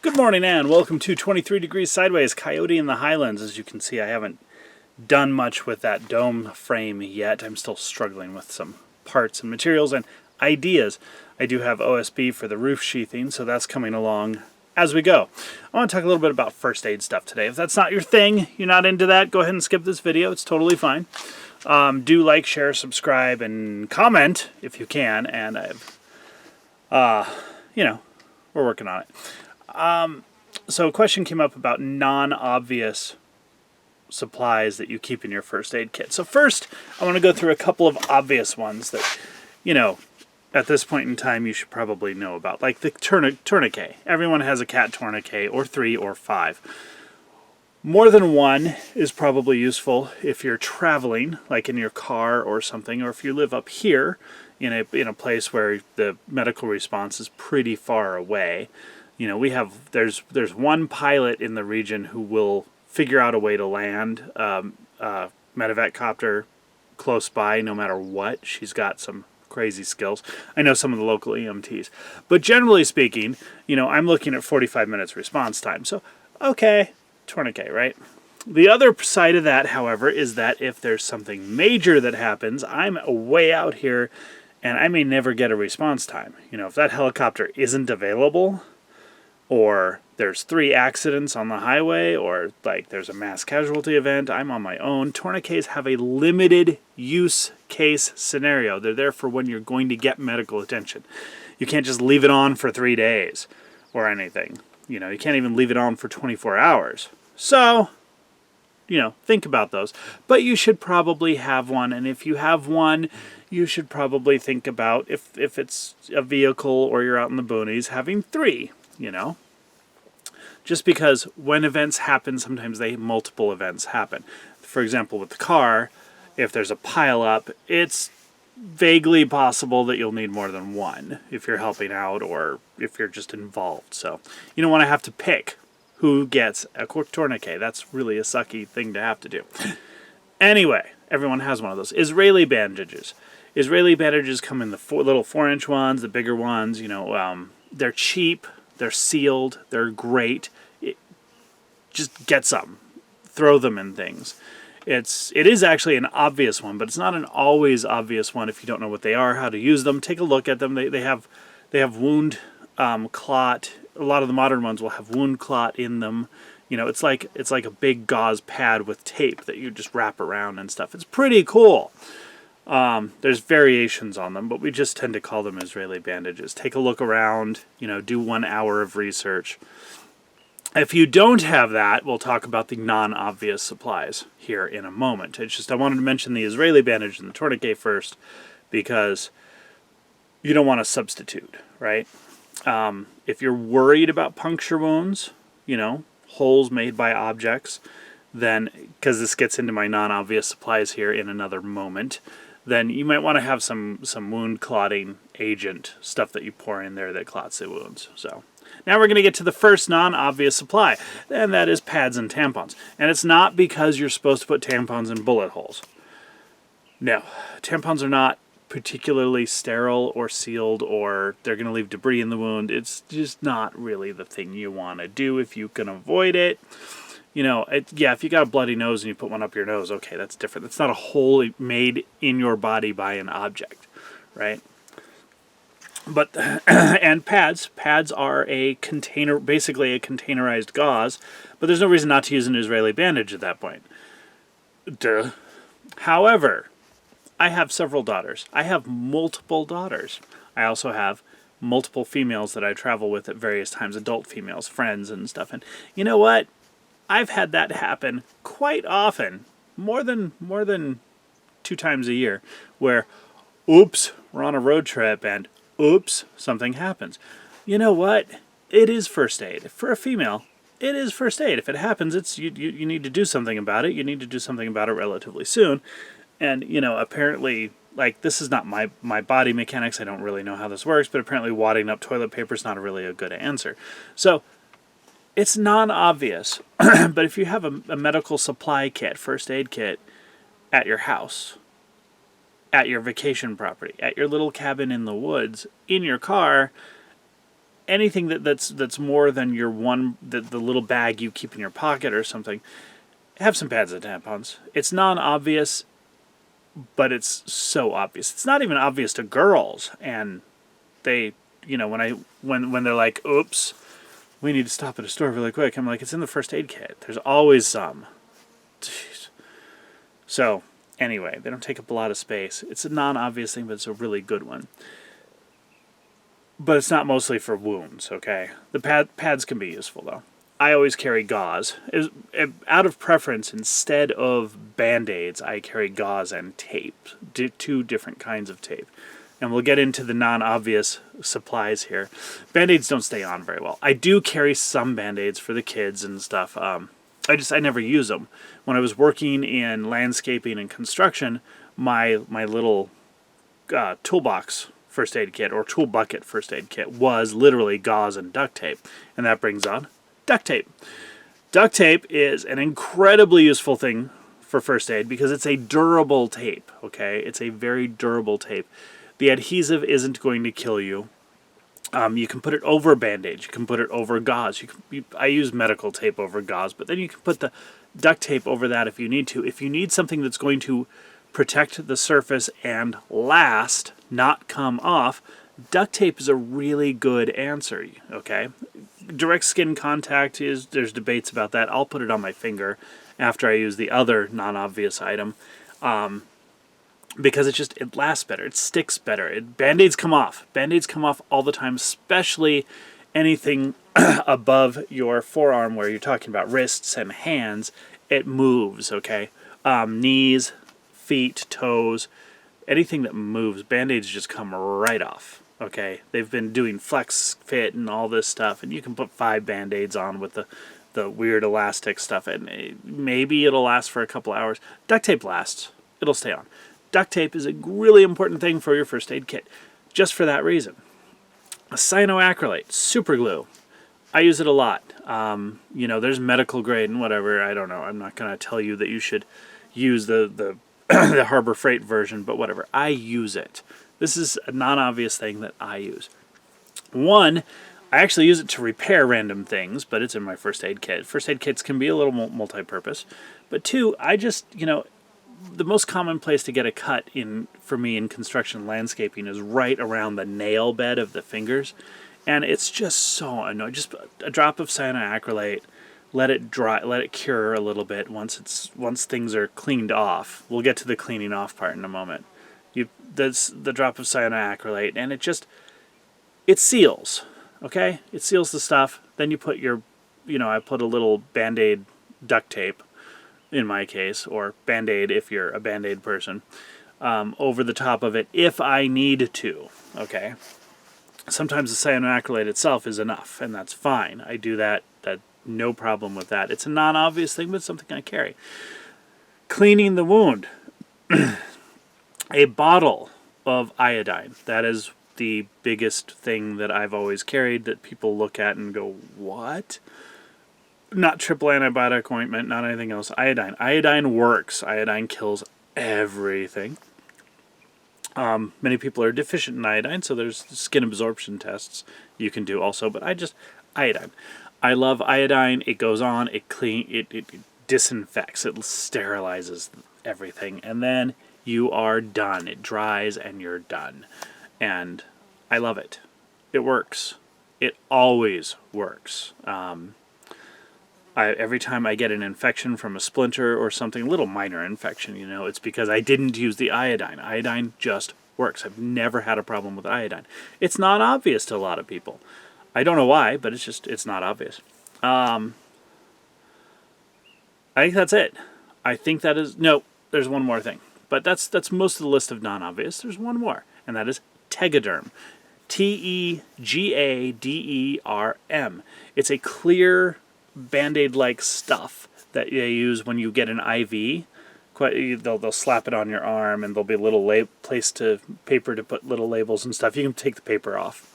Good morning and welcome to 23 Degrees Sideways, Coyote in the Highlands. As you can see, I haven't done much with that dome frame yet. I'm still struggling with some parts and materials and ideas. I do have OSB for the roof sheathing, so that's coming along as we go. I want to talk a little bit about first aid stuff today. If that's not your thing, you're not into that, go ahead and skip this video. It's totally fine. Do like, share, subscribe, and comment if you can. And we're working on it. So a question came up about non-obvious supplies that you keep in your first aid kit. So first, I want to go through a couple of obvious ones that, at this point in time you should probably know about. Like the tourniquet. Everyone has a cat tourniquet, or 3 or 5. More than one is probably useful if you're traveling, like in your car or something, or if you live up here in a place where the medical response is pretty far away. There's one pilot in the region who will figure out a way to land medevac copter close by no matter what. She's got some crazy skills. I know some of the local EMTs. But generally speaking, I'm looking at 45 minutes response time. So, okay, tourniquet, right? The other side of that, however, is that if there's something major that happens, I'm way out here and I may never get a response time. If that helicopter isn't available, or there's 3 accidents on the highway, or like there's a mass casualty event, I'm on my own. Tourniquets have a limited use case scenario. They're there for when you're going to get medical attention. You can't just leave it on for 3 days or anything. You can't even leave it on for 24 hours. So, think about those. But you should probably have one, and if you have one, you should probably think about, if it's a vehicle or you're out in the boonies, having 3. Just because when events happen, sometimes multiple events happen. For example, with the car, if there's a pile up, it's vaguely possible that you'll need more than one if you're helping out or if you're just involved. So you don't want to have to pick who gets a tourniquet. That's really a sucky thing to have to do. Anyway, everyone has one of those. Israeli bandages. Israeli bandages come in the little 4-inch ones, the bigger ones. They're cheap. They're sealed. They're great. Just get some. Throw them in things. It is actually an obvious one, but it's not an always obvious one if you don't know what they are, how to use them. Take a look at them. They have wound clot. A lot of the modern ones will have wound clot in them. It's like a big gauze pad with tape that you just wrap around and stuff. It's pretty cool. There's variations on them, but we just tend to call them Israeli bandages. Take a look around, do 1 hour of research. If you don't have that, we'll talk about the non-obvious supplies here in a moment. It's just I wanted to mention the Israeli bandage and the tourniquet first because you don't want to substitute, right? If you're worried about puncture wounds, holes made by objects, then, because this gets into my non-obvious supplies here in another moment, then you might want to have some wound clotting agent, stuff that you pour in there that clots the wounds. So now we're going to get to the first non-obvious supply, and that is pads and tampons. And it's not because you're supposed to put tampons in bullet holes. No, tampons are not particularly sterile or sealed, or they're going to leave debris in the wound. It's just not really the thing you want to do if you can avoid it. If you got a bloody nose and you put one up your nose, okay, that's different. That's not a hole made in your body by an object, right? But, and pads are a container, basically a containerized gauze, but there's no reason not to use an Israeli bandage at that point. Duh. However, I have several daughters. I have multiple daughters. I also have multiple females that I travel with at various times, adult females, friends and stuff. And you know what? I've had that happen quite often, more than 2 times a year, where, oops, we're on a road trip and, oops, something happens. You know what? It is first aid. For a female, it is first aid. If it happens, it's you need to do something about it. You need to do something about it relatively soon. And, apparently, like, this is not my body mechanics. I don't really know how this works, but apparently wadding up toilet paper is not really a good answer. So it's non-obvious, but if you have a medical supply kit, first aid kit, at your house, at your vacation property, at your little cabin in the woods, in your car, anything that's more than your the little bag you keep in your pocket or something, have some pads and tampons. It's non-obvious, but it's so obvious. It's not even obvious to girls, and they, when they're like, "Oops, we need to stop at a store really quick," I'm like, "It's in the first aid kit. There's always some." Jeez. So anyway, they don't take up a lot of space. It's a non-obvious thing, but it's a really good one. But it's not mostly for wounds, okay? The pads can be useful, though. I always carry gauze. Out of preference, instead of Band-Aids, I carry gauze and tape. Two different kinds of tape. And we'll get into the non-obvious supplies here. Band-Aids don't stay on very well. I do carry some Band-Aids for the kids and stuff. I never use them. When I was working in landscaping and construction, my little toolbox first aid kit, or tool bucket first aid kit, was literally gauze and duct tape. And that brings on duct tape. Duct tape is an incredibly useful thing for first aid because it's a durable tape, okay? It's a very durable tape. The adhesive isn't going to kill you. You can put it over a Band-Aid. You can put it over gauze. I use medical tape over gauze, but then you can put the duct tape over that if you need to. If you need something that's going to protect the surface and last, not come off, duct tape is a really good answer, okay? Direct skin contact there's debates about that. I'll put it on my finger after I use the other non-obvious item, because it lasts better, it sticks better. Band-Aids come off. Band-Aids come off all the time, especially anything above your forearm where you're talking about wrists and hands. It moves, okay? Knees, feet, toes, anything that moves, Band-Aids just come right off, okay? They've been doing flex fit and all this stuff, and you can put 5 Band-Aids on with the weird elastic stuff, and maybe it'll last for a couple hours. Duct tape lasts. It'll stay on. Duct tape is a really important thing for your first aid kit, just for that reason. A cyanoacrylate, super glue. I use it a lot. There's medical grade and whatever. I don't know. I'm not going to tell you that you should use the the Harbor Freight version, but whatever. I use it. This is a non-obvious thing that I use. One, I actually use it to repair random things, but it's in my first aid kit. First aid kits can be a little multi-purpose. But two, I just, the most common place to get a cut for me in construction landscaping is right around the nail bed of the fingers. And it's just so annoying. Just a drop of cyanoacrylate, let it dry, let it cure a little bit once things are cleaned off. We'll get to the cleaning off part in a moment. That's the drop of cyanoacrylate, and it seals, okay? It seals the stuff. Then you put I put a little Band-Aid duct tape, in my case, or Band-Aid if you're a Band-Aid person, over the top of it if I need to, okay? Sometimes the cyanoacrylate itself is enough, and that's fine. I do that. No problem with that. It's a non-obvious thing, but it's something I carry. Cleaning the wound. A bottle of iodine. That is the biggest thing that I've always carried that people look at and go, what? Not triple antibiotic ointment, not anything else. Iodine. Iodine works. Iodine kills everything. Many people are deficient in iodine, so there's skin absorption tests you can do also, but iodine. I love iodine. It goes on, it disinfects, it sterilizes everything, and then you are done. It dries and you're done. And I love it. It works. It always works. Every time I get an infection from a splinter or something, a little minor infection, it's because I didn't use the iodine. Iodine just works. I've never had a problem with iodine. It's not obvious to a lot of people. I don't know why, but it's not obvious. I think that's it. I think that is... No, there's one more thing. But that's most of the list of non-obvious. There's one more, and that is Tegaderm. Tegaderm. It's a clear Band-Aid-like stuff that they use when you get an IV. They'll slap it on your arm, and there'll be a little paper to put little labels and stuff. You can take the paper off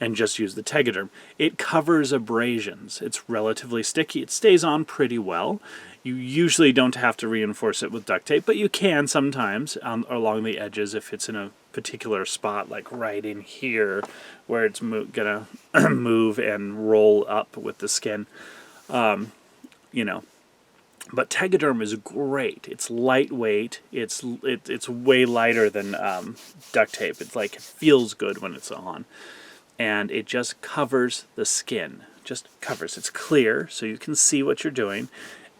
and just use the Tegaderm. It covers abrasions. It's relatively sticky. It stays on pretty well. You usually don't have to reinforce it with duct tape, but you can sometimes along the edges if it's in a particular spot, like right in here, where it's gonna move and roll up with the skin. You know, but Tegaderm is great. It's lightweight. It's way lighter than duct tape. It's like, it feels good when it's on, and it just covers the skin. Just covers. It's clear, so you can see what you're doing,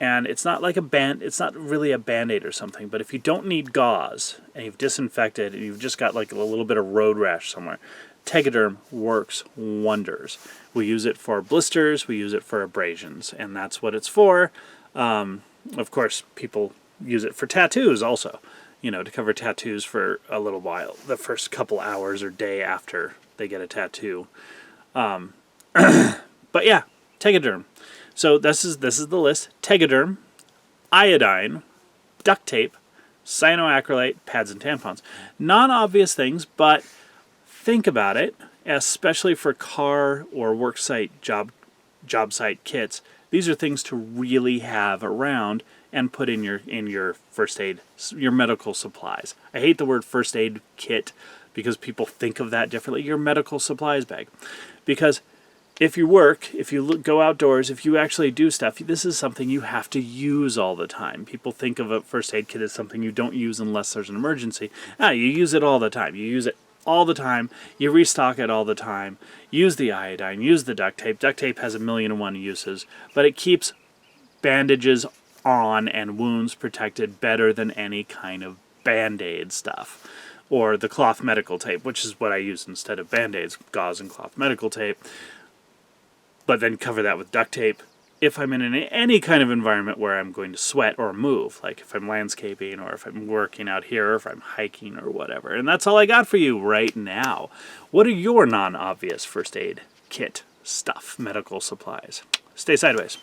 and it's not like a band. It's not really a Band-Aid or something. But if you don't need gauze and you've disinfected and you've just got like a little bit of road rash somewhere, Tegaderm works wonders. We use it for blisters. We use it for abrasions, and that's what it's for. Of course, people use it for tattoos also, to cover tattoos for a little while, the first couple hours or day after they get a tattoo. But yeah, Tegaderm. So this is the list: Tegaderm, iodine, duct tape, cyanoacrylate, pads and tampons. Non-obvious things, but think about it, especially for car or worksite job site kits. These are things to really have around and put in your first aid, your medical supplies. I hate the word first aid kit because people think of that differently. Your medical supplies bag. Because if you work, if you go outdoors, if you actually do stuff, this is something you have to use all the time. People think of a first aid kit as something you don't use unless there's an emergency. You use it all the time. You use it all the time. You restock it all the time. Use the iodine. Use the duct tape. Duct tape has 1,000,001 uses, but it keeps bandages on and wounds protected better than any kind of Band-Aid stuff. Or the cloth medical tape, which is what I use instead of Band-Aids, gauze and cloth medical tape. But then cover that with duct tape. If I'm in any kind of environment where I'm going to sweat or move, like if I'm landscaping or if I'm working out here or if I'm hiking or whatever. And that's all I got for you right now. What are your non-obvious first aid kit stuff, medical supplies? Stay sideways.